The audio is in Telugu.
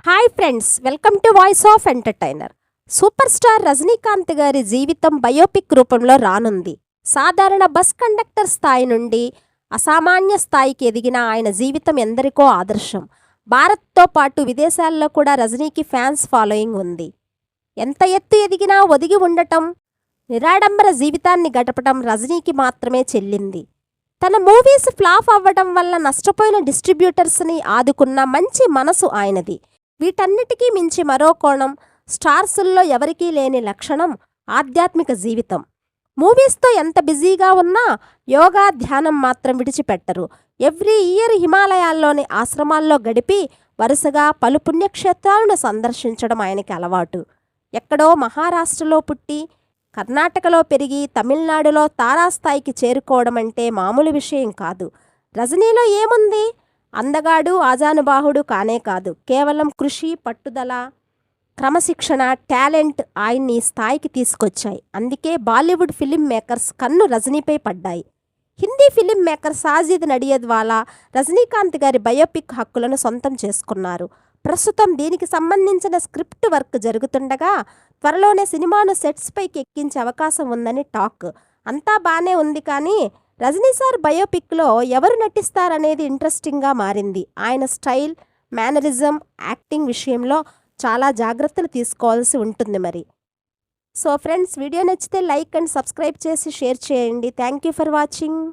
Hi friends, welcome to voice of entertainer. Super star Rajinikanth గారి జీవితం బయోపిక్ రూపంలో రానుంది. సాధారణ బస్ కండక్టర్ స్థాయి నుండి అసామాన్య స్థాయికి ఎదిగిన ఆయన జీవితం ఎందరికో ఆదర్శం. భారత్తో పాటు విదేశాల్లో కూడా రజనీకి ఫ్యాన్స్ ఫాలోయింగ్ ఉంది. ఎంత ఎత్తు ఎదిగినా ఒదిగి ఉండటం, నిరాడంబర జీవితాన్ని గడపటం రజనీకి మాత్రమే చెల్లింది. తన మూవీస్ ఫ్లాప్ అవ్వడం వల్ల నష్టపోయిన డిస్ట్రిబ్యూటర్స్ని ఆదుకున్న మంచి మనసు ఆయనది. వీటన్నిటికీ మించి మరో కోణం, స్టార్సుల్లో ఎవరికీ లేని లక్షణం ఆధ్యాత్మిక జీవితం. మూవీస్తో ఎంత బిజీగా ఉన్నా యోగా, ధ్యానం మాత్రం విడిచిపెట్టరు. ఎవ్రీ ఇయర్ హిమాలయాల్లోని ఆశ్రమాల్లో గడిపి వరుసగా పలు పుణ్యక్షేత్రాలను సందర్శించడం ఆయనకి అలవాటు. ఎక్కడో మహారాష్ట్రలో పుట్టి కర్ణాటకలో పెరిగి తమిళనాడులో తారాస్థాయికి చేరుకోవడం అంటే మామూలు విషయం కాదు. రజనీలో ఏముంది? అందగాడు, ఆజానుబాహుడు కానే కాదు. కేవలం కృషి, పట్టుదల, క్రమశిక్షణ, టాలెంట్ ఆయన్ని ఈ స్థాయికి తీసుకొచ్చాయి. అందుకే బాలీవుడ్ ఫిలిం మేకర్స్ కన్ను రజనీపై పడ్డాయి. హిందీ ఫిలిం మేకర్ సాజిద్ నడియద్వాలా రజనీకాంత్ గారి బయోపిక్ హక్కులను సొంతం చేసుకున్నారు. ప్రస్తుతం దీనికి సంబంధించిన స్క్రిప్ట్ వర్క్ జరుగుతుండగా త్వరలోనే సినిమాను సెట్స్ పైకి ఎక్కించే అవకాశం ఉందని టాక్. అంతా బానే ఉంది, కానీ రజనీ సార్ బయోపిక్లో ఎవరు నటిస్తారనేది ఇంట్రెస్టింగ్గా మారింది. ఆయన స్టైల్, మేనరిజం, యాక్టింగ్ విషయంలో చాలా జాగ్రత్తలు తీసుకోవాల్సి ఉంటుంది మరి. సో ఫ్రెండ్స్, వీడియో నచ్చితే లైక్ అండ్ సబ్స్క్రైబ్ చేసి షేర్ చేయండి. Thank you for watching.